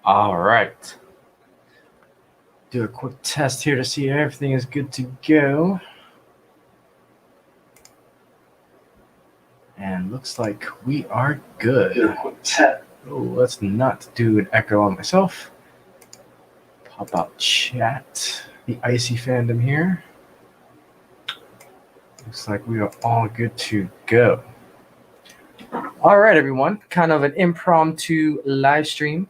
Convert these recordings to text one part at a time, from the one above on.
All right. Do a quick test here to see if everything is good to go. And looks like we are good. Oh, let's not do an echo on myself. Pop out chat. The icy fandom here. Looks like we are all good to go. All right, everyone. Kind of an impromptu live stream.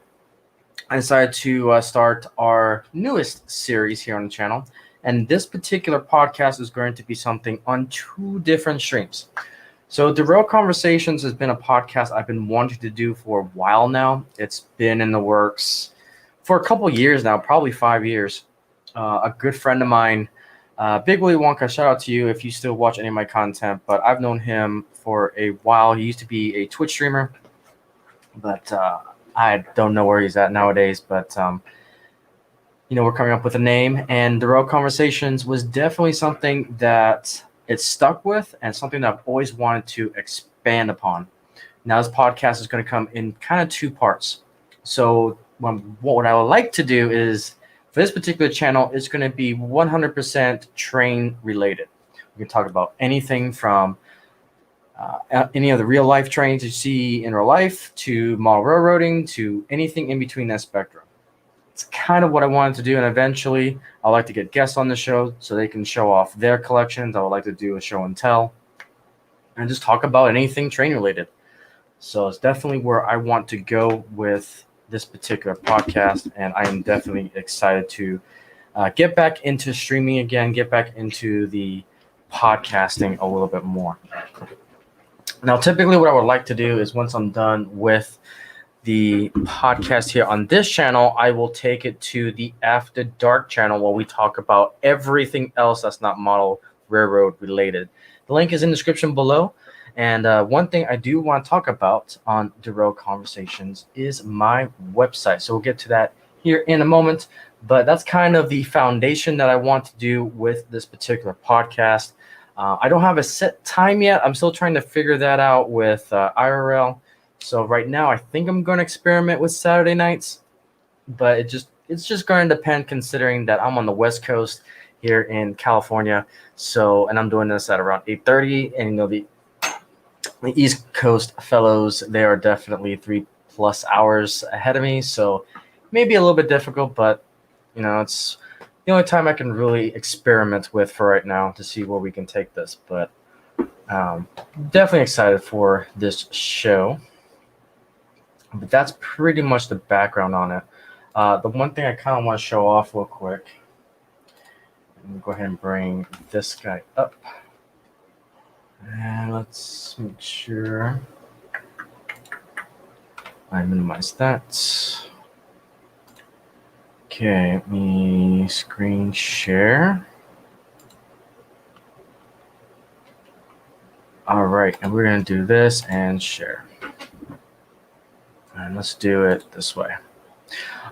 I decided to start our newest series here on the channel. And this particular podcast is going to be something on two different streams. So Derailed Conversations has been a podcast I've been wanting to do for a while now. It's been in the works for a couple years now, probably 5 years. A good friend of mine, Big Willy Wonka, shout out to you if you still watch any of my content, but I've known him for a while. He used to be a Twitch streamer, but I don't know where he's at nowadays, but we're coming up with a name, and The Road Conversations was definitely something that it stuck with and something that I've always wanted to expand upon. Now this podcast is going to come in kind of two parts. So what I would like to do is, for this particular channel, it's going to be 100% train related. We can talk about anything from any of the real life trains you see in real life to model railroading to anything in between that spectrum. It's kind of what I wanted to do, and eventually I'd like to get guests on the show so they can show off their collections. I would like to do a show and tell and just talk about anything train related. So it's definitely where I want to go with this particular podcast, and I am definitely excited to get back into streaming again, get back into the podcasting a little bit more. Now, typically what I would like to do is once I'm done with the podcast here on this channel, I will take it to the After Dark channel where we talk about everything else that's not model railroad related. The link is in the description below. And one thing I do want to talk about on Derailed Conversations is my website. So we'll get to that here in a moment. But that's kind of the foundation that I want to do with this particular podcast. I don't have a set time yet. I'm still trying to figure that out with IRL. So right now, I think I'm going to experiment with Saturday nights, but it's just going to depend considering that I'm on the West Coast here in California. And I'm doing this at around 8:30, and the East Coast fellows, they are definitely 3+ hours ahead of me. So maybe a little bit difficult, but it's the only time I can really experiment with for right now to see where we can take this. But definitely excited for this show. But that's pretty much the background on it. The one thing I kind of want to show off real quick, let me go ahead and bring this guy up. And let's make sure I minimize that. Okay, let me screen share. All right, and we're going to do this and share. And let's do it this way.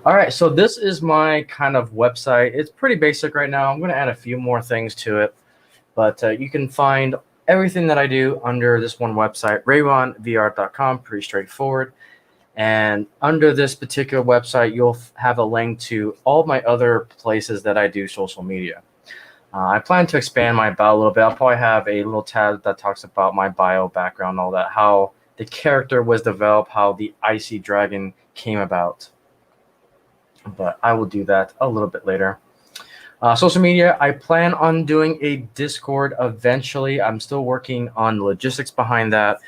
All right, so this is my kind of website. It's pretty basic right now. I'm going to add a few more things to it, but you can find everything that I do under this one website, rayronvr.com, pretty straightforward. And under this particular website, you'll have a link to all of my other places that I do social media. I plan to expand my bio a little bit. I'll probably have a little tab that talks about my bio, background, all that, how the character was developed, how the Icy Dragon came about. But I will do that a little bit later. Social media, I plan on doing a Discord eventually. I'm still working on the logistics behind that.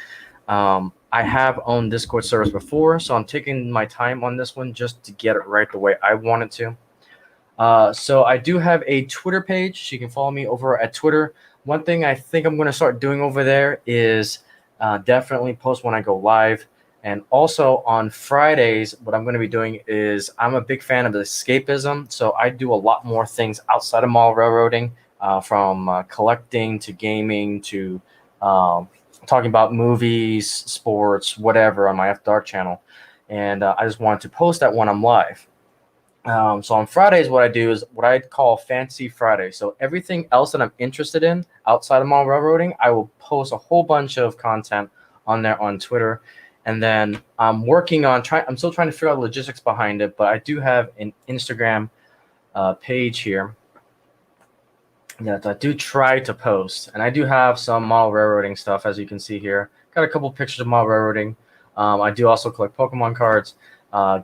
I have owned Discord servers before, so I'm taking my time on this one just to get it right the way I want it to. So I do have a Twitter page. You can follow me over at Twitter. One thing I think I'm going to start doing over there is definitely post when I go live. And also on Fridays, what I'm going to be doing is I'm a big fan of escapism. So I do a lot more things outside of model railroading, from collecting to gaming to talking about movies, sports, whatever on my After Dark channel. And I just wanted to post that when I'm live. So on Fridays, what I do is what I call Fantasy Friday. So everything else that I'm interested in outside of model railroading, I will post a whole bunch of content on there on Twitter. And then I'm working on I'm still trying to figure out the logistics behind it, but I do have an Instagram page here that I do try to post, and I do have some model railroading stuff, as you can see here. Got a couple pictures of model railroading. I do also collect Pokemon cards,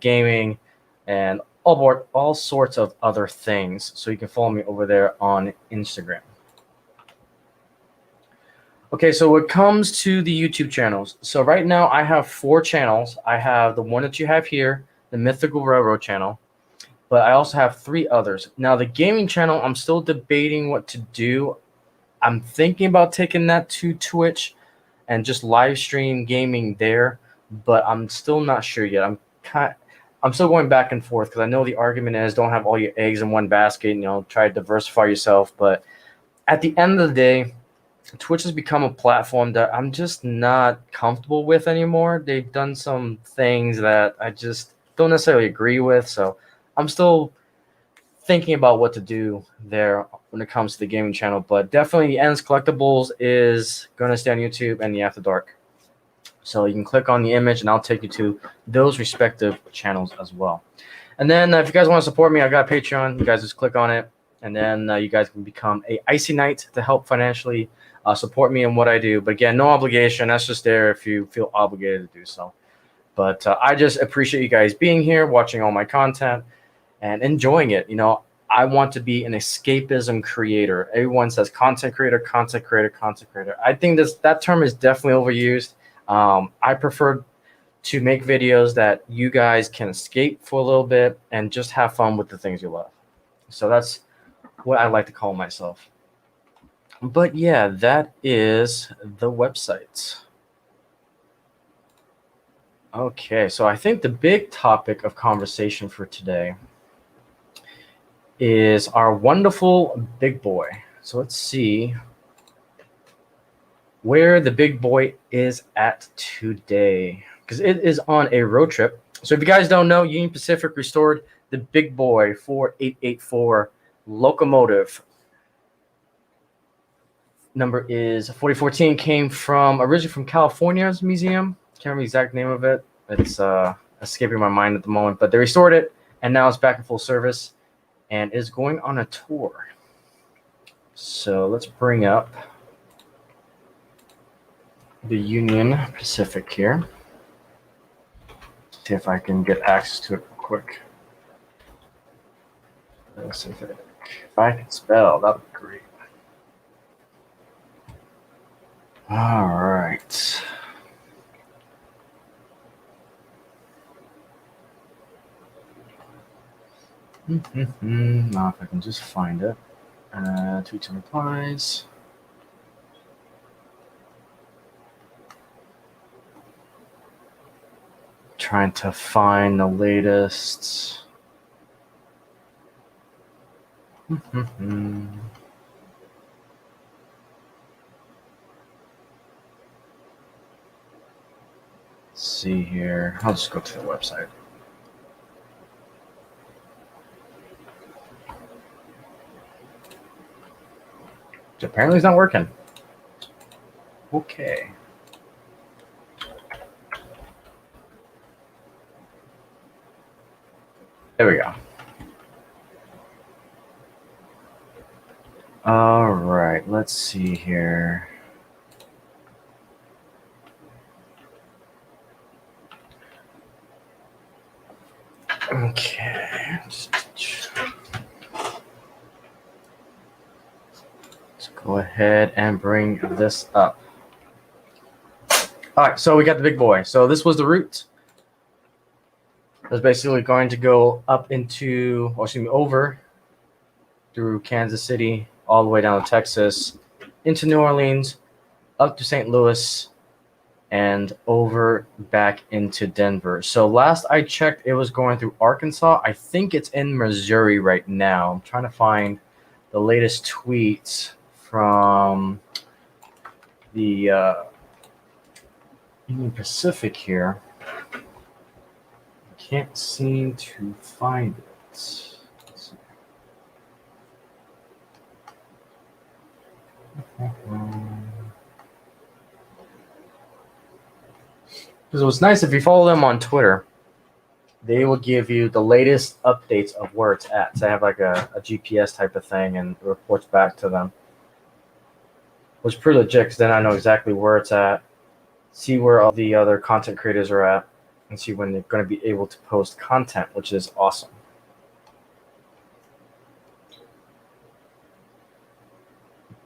gaming, and all sorts of other things. So you can follow me over there on Instagram. Okay, so when it comes to the YouTube channels, so right now I have 4 channels. I have the one that you have here, the Mythical Railroad channel, but I also have 3 others. Now the gaming channel, I'm still debating what to do. I'm thinking about taking that to Twitch and just live stream gaming there, but I'm still not sure yet. I'm still going back and forth because I know the argument is don't have all your eggs in one basket, try to diversify yourself. But at the end of the day, Twitch has become a platform that I'm just not comfortable with anymore. They've done some things that I just don't necessarily agree with, so I'm still thinking about what to do there when it comes to the gaming channel. But definitely the Ends Collectibles is going to stay on YouTube and the After Dark. So you can click on the image and I'll take you to those respective channels as well. And then if you guys want to support me, I got a Patreon. You guys just click on it, and then you guys can become a Icy Knight to help financially support me in what I do. But again, no obligation. That's just there if you feel obligated to do so. But I just appreciate you guys being here, watching all my content, and enjoying it. I want to be an escapism creator. Everyone says content creator, content creator, content creator. I think that term is definitely overused. I prefer to make videos that you guys can escape for a little bit and just have fun with the things you love. So that's what I like to call myself. But yeah, that is the website. Okay, so I think the big topic of conversation for today is our wonderful big boy. So let's see where the big boy is at today, because it is on a road trip. So if you guys don't know, Union Pacific restored the big boy 4884 locomotive. Number is 4014. Came from originally from California's museum. Can't remember the exact name of it. It's escaping my mind at the moment, but they restored it and now it's back in full service and is going on a tour. So let's bring up the Union Pacific here. See if I can get access to it real quick. Pacific. If I can spell, that would be great. All right. Now if I can just find it. Tweets and replies. Trying to find the latest. Let's see here. I'll just go to the website. Apparently it's not working. Okay. There we go. All right, let's see here. Okay. Let's go ahead and bring this up. All right, so we got the big boy. So this was the route. It was basically going to go up into, over through Kansas City, all the way down to Texas, into New Orleans, up to St. Louis, and over back into Denver. So last I checked, it was going through Arkansas. I think it's in Missouri right now. I'm trying to find the latest tweets from the Union Pacific here. Can't seem to find it. Because what's nice, if you follow them on Twitter, they will give you the latest updates of where it's at. So they have like a GPS type of thing and it reports back to them. Which is pretty legit because then I know exactly where it's at, see where all the other content creators are at, and see when they're going to be able to post content, which is awesome.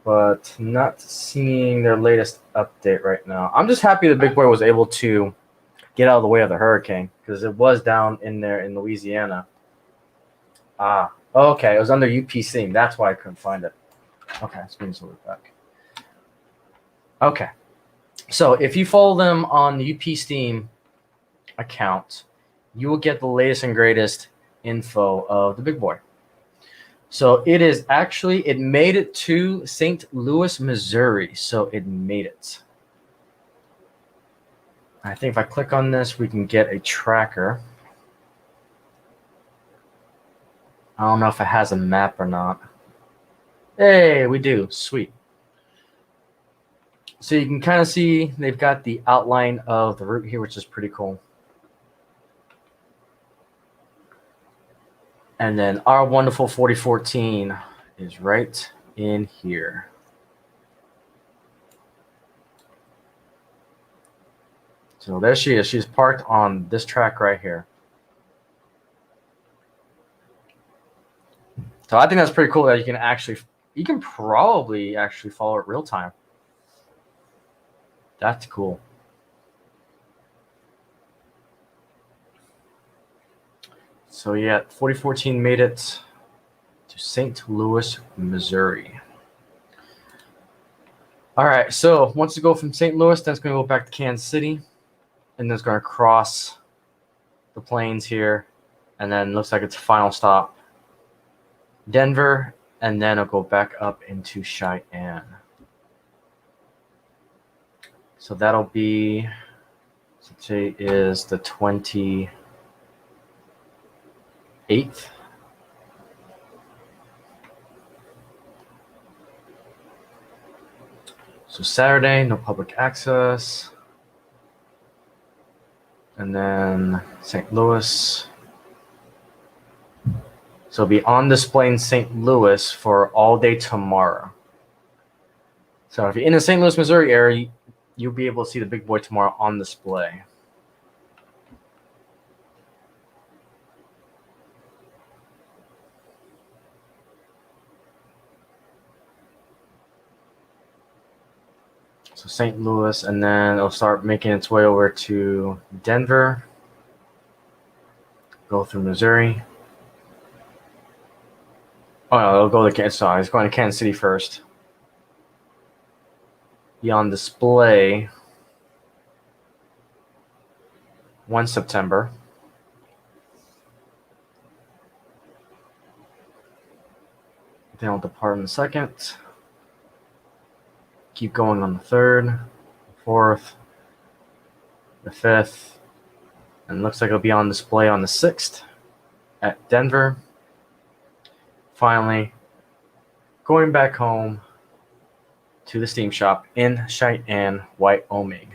But not seeing their latest update right now. I'm just happy the big boy was able to get out of the way of the hurricane because it was down in there in Louisiana. Okay, it was under UPC. That's why I couldn't find it. Okay, let's bring this over back. Okay, so if you follow them on the UP Steam account, you will get the latest and greatest info of the big boy. So it made it to St. Louis, Missouri. So it made it. I think if I click on this, we can get a tracker. I don't know if it has a map or not. Hey, we do. Sweet. So you can kind of see they've got the outline of the route here, which is pretty cool. And then our wonderful 4014 is right in here. So there she is. She's parked on this track right here. So I think that's pretty cool that you can probably actually follow it real time. That's cool. So yeah, 4014 made it to St. Louis, Missouri. All right, so once you go from St. Louis, then it's going to go back to Kansas City, and then it's going to cross the plains here, and then looks like it's a final stop, Denver, and then it'll go back up into Cheyenne. So that'll be, today is the 28th. So Saturday, no public access. And then St. Louis. So it'll be on display in St. Louis for all day tomorrow. So if you're in the St. Louis, Missouri area, you'll be able to see the big boy tomorrow on display. So St. Louis, and then it'll start making its way over to Denver, go through Missouri. Oh no, it'll go to Kansas. Sorry, it's going to Kansas City first. Be on display 1 September. Then I'll depart on the 2nd. Keep going on the 3rd, 4th, the 5th, and looks like it'll be on display on the 6th at Denver. Finally, going back home to the Steam Shop in Cheyenne, Wyoming.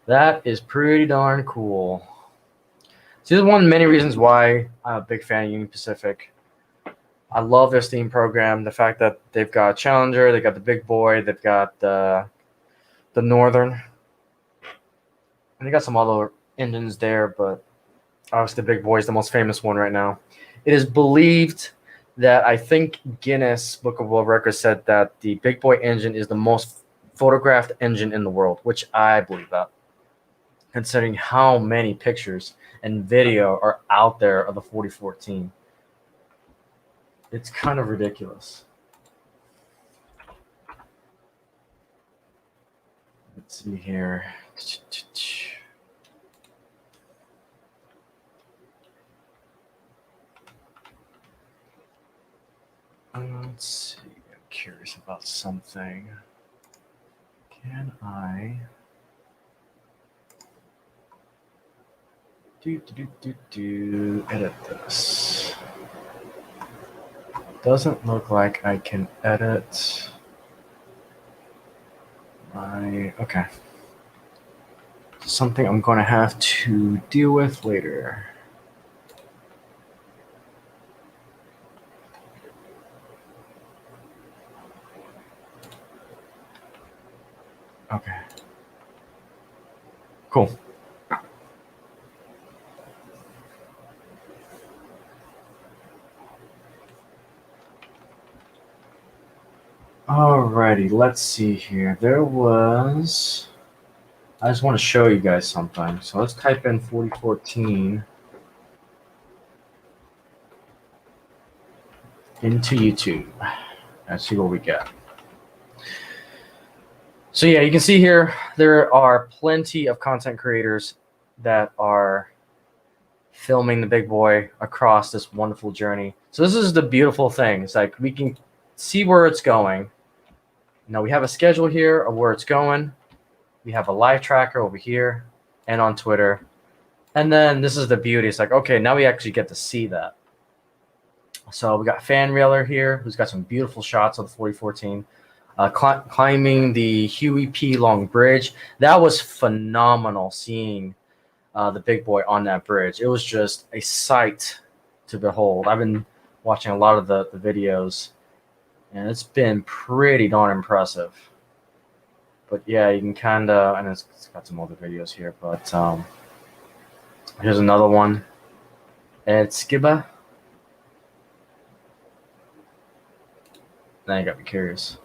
That is pretty darn cool. So this is one of many reasons why I'm a big fan of Union Pacific. I love their Steam program. The fact that they've got Challenger, they've got the Big Boy, they've got the Northern, and they got some other engines there, but obviously the Big Boy is the most famous one right now. It is believed that I think Guinness Book of World Records said that the Big Boy engine is the most photographed engine in the world, which I believe that, considering how many pictures and video are out there of the 4014. It's kind of ridiculous. Let's see here. Let's see. I'm curious about something. Can I edit this? Doesn't look like I can edit Okay. Something I'm going to have to deal with later. Okay. Cool. Alrighty, let's see here. I just want to show you guys something. So let's type in 4014 into YouTube. Let's see what we get. So yeah, you can see here, there are plenty of content creators that are filming the big boy across this wonderful journey. So this is the beautiful thing. It's like we can see where it's going. Now we have a schedule here of where it's going. We have a live tracker over here and on Twitter. And then this is the beauty. It's like, okay, now we actually get to see that. So we got Fan Railer here, who's got some beautiful shots of the 4014. Climbing the Huey P. Long Bridge. That was phenomenal seeing the big boy on that bridge. It was just a sight to behold. I've been watching a lot of the videos, and it's been pretty darn impressive. But yeah, you can kind of, and it's got some other videos here, but here's another one. It's Skiba. Now you got me curious.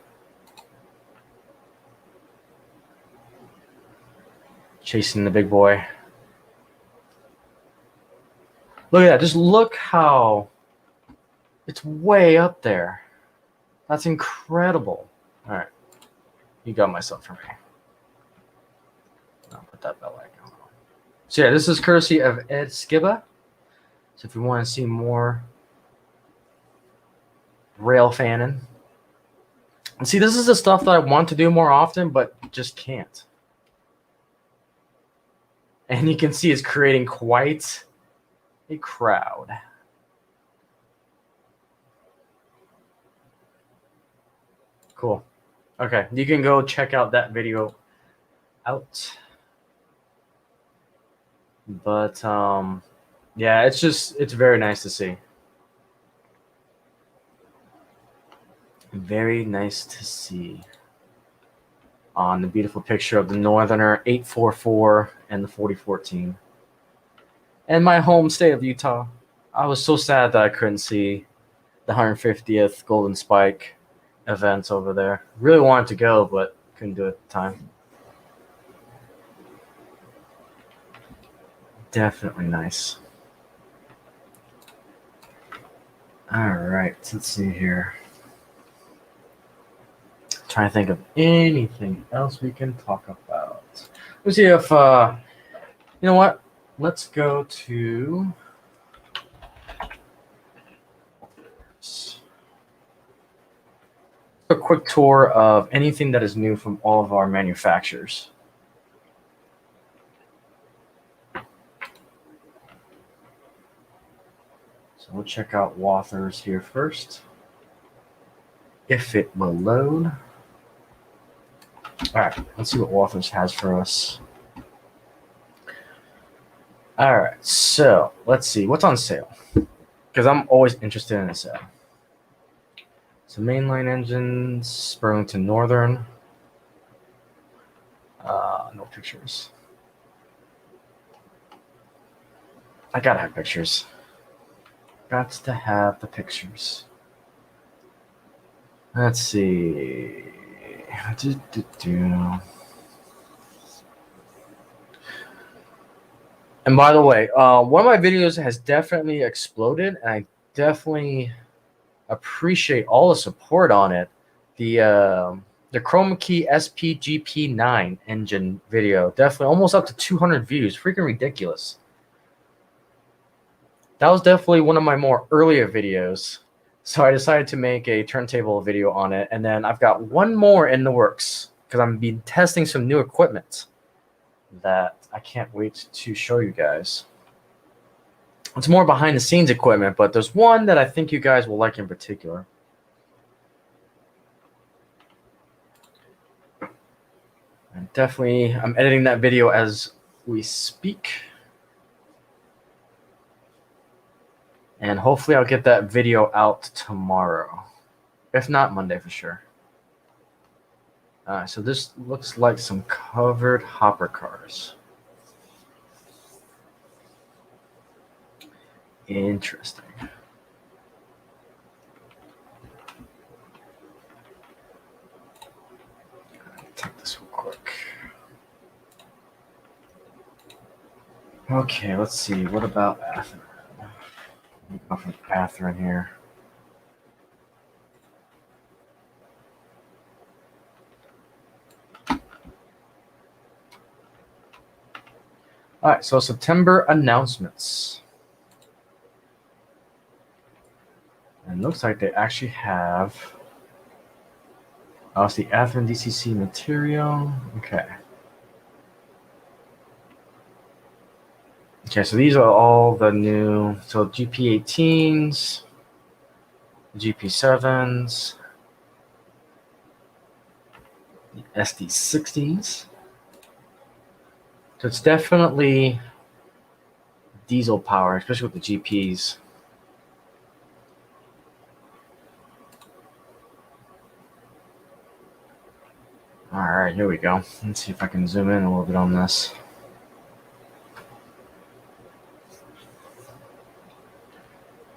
Chasing the big boy. Look at that. Just look how it's way up there. That's incredible. All right. You got myself for me. I'll put that bell icon on. So yeah, this is courtesy of Ed Skiba. So if you want to see more rail fanning. And see, this is the stuff that I want to do more often, but just can't. And you can see it's creating quite a crowd. Cool. Okay, you can go check out that video out. But yeah, it's very nice to see. Very nice to see. On the beautiful picture of the Northerner 844 and the 4014. And my home state of Utah. I was so sad that I couldn't see the 150th Golden Spike events over there. Really wanted to go, but couldn't do it at the time. Definitely nice. All right, let's see here. Trying to think of anything else we can talk about. Let's see if you know what. Let's go to a quick tour of anything that is new from all of our manufacturers. So we'll check out Walthers here first, if it will load. All right, let's see what Walthers has for us. All right, so let's see what's on sale, because I'm always interested in a sale. So mainline engines, Burlington Northern. No pictures. I gotta have pictures. Got to have the pictures. Let's see. And by the way, one of my videos has definitely exploded, and I definitely appreciate all the support on it. The Chroma Key SPGP9 engine video, definitely almost up to 200 views. Freaking ridiculous. That was definitely one of my more earlier videos. So I decided to make a turntable video on it. And then I've got one more in the works because I'm been testing some new equipment that I can't wait to show you guys. It's more behind the scenes equipment, but there's one that I think you guys will like in particular. definitely, I'm editing that video as we speak. And hopefully I'll get that video out tomorrow. If not, Monday for sure. So this looks like some covered hopper cars. Interesting. Take this real quick. Okay, let's see. What about Atherin? Go from Atherin here. All right, so September announcements. And it looks like they actually have. Oh, it's the Atherin DCC material. Okay. Okay, so these are all the new. So GP18s, GP7s, SD60s. So it's definitely diesel power, especially with the GPs. All right, here we go. Let's see if I can zoom in a little bit on this.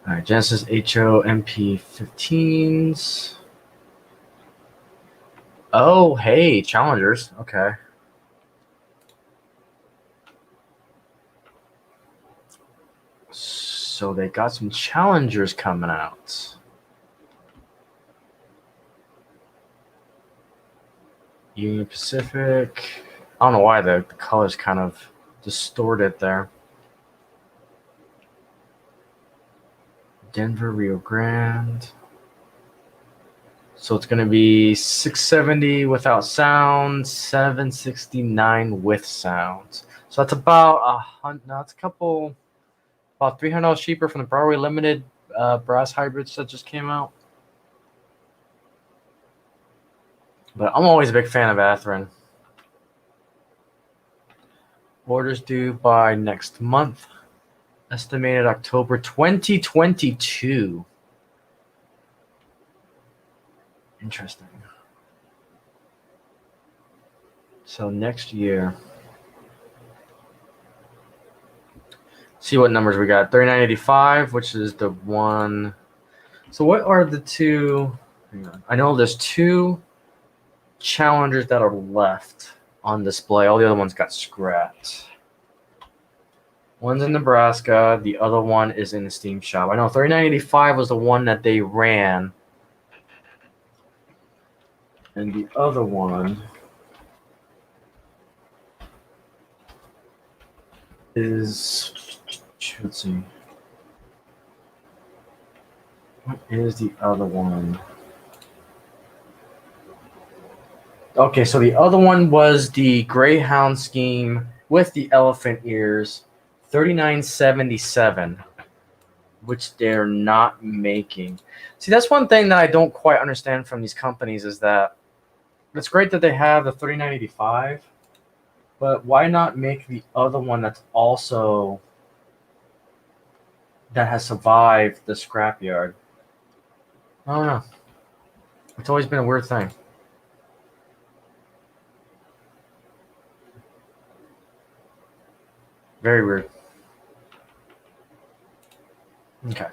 All right, Genesis HO MP15s. Oh, hey, Challengers. Okay. So they got some Challengers coming out. Union Pacific. I don't know why the color's kind of distorted there. Denver, Rio Grande. So it's going to be 670 without sound, 769 with sound. So that's about that's a couple, about $300 cheaper from the Broadway Limited brass hybrids that just came out. But I'm always a big fan of Atherin. Orders due by next month. Estimated October 2022. Interesting. So next year. See what numbers we got. 3985, which is the one. So what are the two? Hang on. I know there's two Challengers that are left on display. All the other ones got scrapped. One's in Nebraska. The other one is in the Steam Shop. I know 3985 was the one that they ran. And the other one is, let's see. What is the other one? Okay, so the other one was the Greyhound scheme with the elephant ears, 3977, which they're not making. See, that's one thing that I don't quite understand from these companies is that it's great that they have the 3985, but why not make the other one that's also that has survived the scrapyard? I don't know. It's always been a weird thing. Very weird. Okay.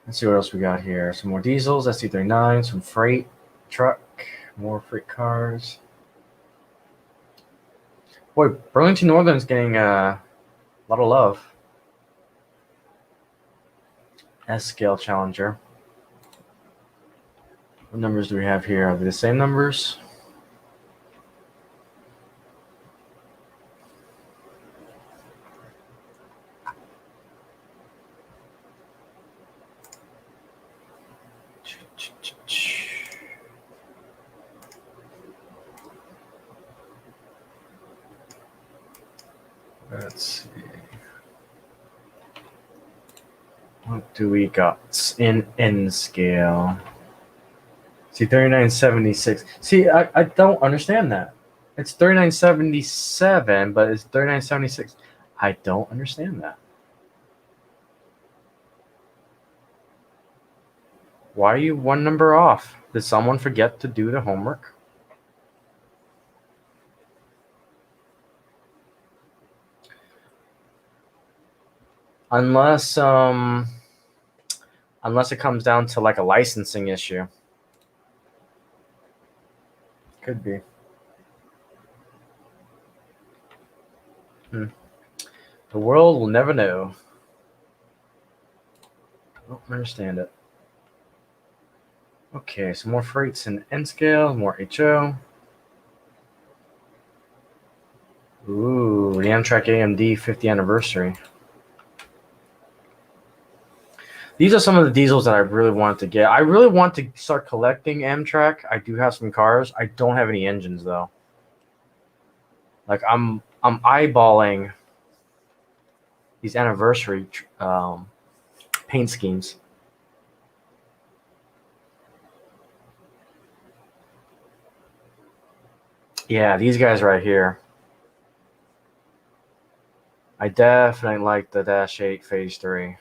Let's see what else we got here. Some more diesels, SC39, some freight truck, more freight cars. Boy, Burlington Northern's getting a lot of love. S-scale Challenger. What numbers do we have here? Are they the same numbers? Let's see. What do we got in N scale? See, 3976. See, I don't understand that. It's 3977, but it's 3976. I don't understand that. Why are you one number off? Did someone forget to do the homework? Unless it comes down to like a licensing issue. Could be. The world will never know. I don't understand it. Okay, so more freights in N scale, more HO. Ooh, the Amtrak AMD 50th anniversary. These are some of the diesels that I really want to get. I really want to start collecting Amtrak. I do have some cars. I don't have any engines though. Like I'm eyeballing these anniversary paint schemes. Yeah, these guys right here. I definitely like the Dash 8 Phase 3.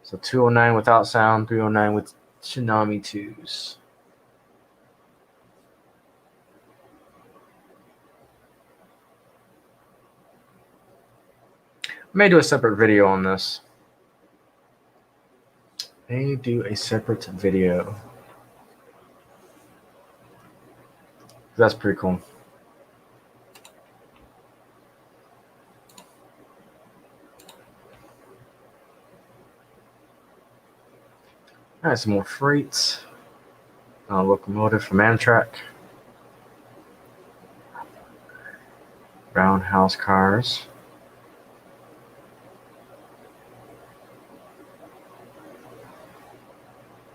So 209 without sound, 309 with Tsunami 2s. I may do a separate video on this. May do a separate video. That's pretty cool. All right, some more freights. Locomotive from Amtrak. Roundhouse cars.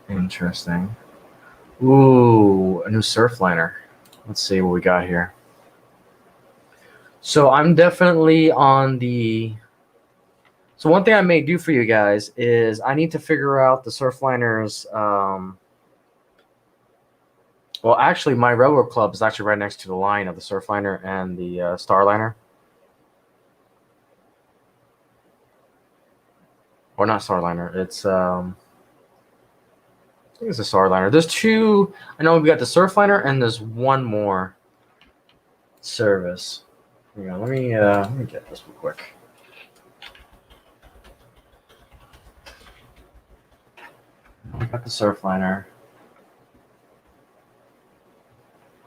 Interesting. Ooh, a new Surfliner. Let's see what we got here. So I'm definitely on the... So one thing I may do for you guys is I need to figure out the Surfliners. Well, actually, my railroad club is actually right next to the line of the Surfliner and the Starliner. Or not Starliner. It's I think it's a Starliner. There's two. I know we got the Surfliner and there's one more service. Hang on, let me get this real quick. We got the Surfliner.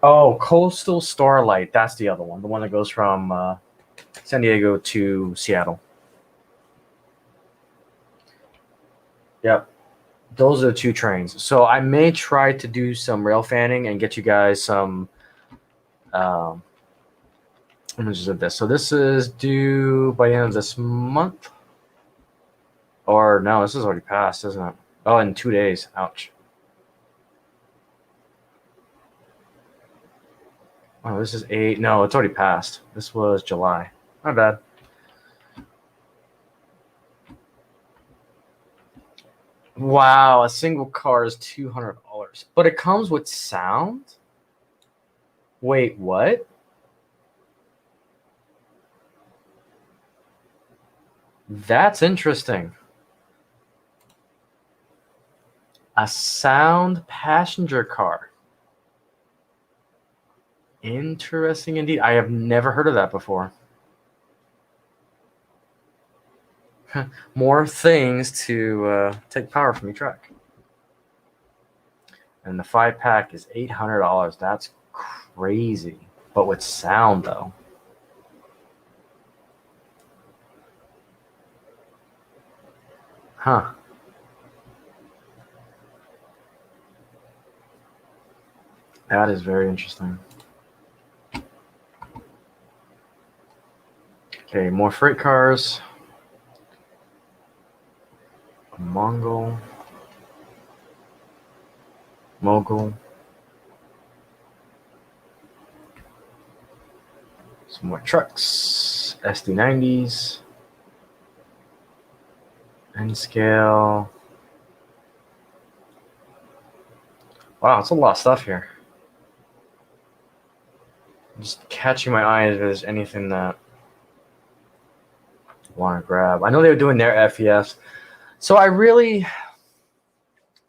Oh, Coastal Starlight. That's the other one. The one that goes from San Diego to Seattle. Yep. Those are the two trains. So I may try to do some rail fanning and get you guys some images of this. So this is due by the end of this month. Or no, this is already passed, isn't it? Oh, in 2 days. Ouch. Oh, this is 8. No, it's already passed. This was July. Not bad. Wow, a single car is $200. But it comes with sound? Wait, what? That's interesting. A sound passenger car. Interesting indeed. I have never heard of that before. More things to take power from your truck. And the 5-pack is $800. That's crazy. But with sound, though. Huh. That is very interesting. Okay, more freight cars. A Mongol. Mogul. Some more trucks. SD90s. N scale. Wow, it's a lot of stuff here. Just catching my eye if there's anything that I want to grab. I know they were doing their FEFs. So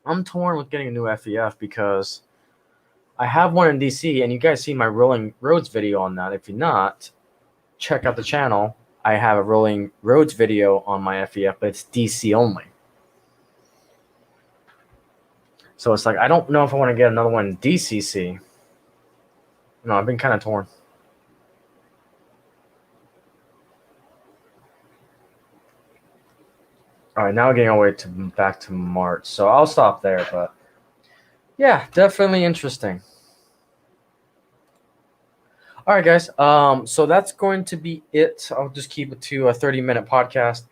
I'm torn with getting a new FEF because I have one in DC, and you guys see my Rolling Roads video on that. If you're not, check out the channel. I have a Rolling Roads video on my FEF, but it's DC only. So it's like, I don't know if I want to get another one in DCC. No, I've been kind of torn. All right, now we're getting all the way back to March. So I'll stop there, but yeah, definitely interesting. All right, guys. So that's going to be it. I'll just keep it to a 30-minute podcast.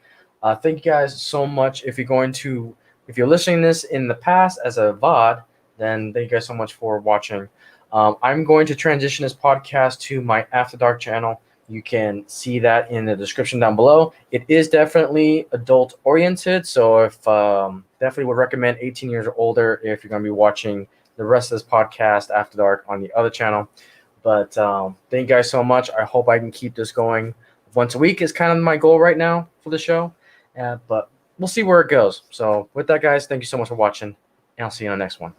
Thank you guys so much. If you're listening to this in the past as a VOD, then thank you guys so much for watching. I'm going to transition this podcast to my After Dark channel. You can see that in the description down below. It is definitely adult oriented, so if definitely would recommend 18 years or older if you're going to be watching the rest of this podcast After Dark on the other channel. But thank you guys so much. I hope I can keep this going once a week is kind of my goal right now for the show. But we'll see where it goes. So with that, guys, thank you so much for watching, and I'll see you on the next one.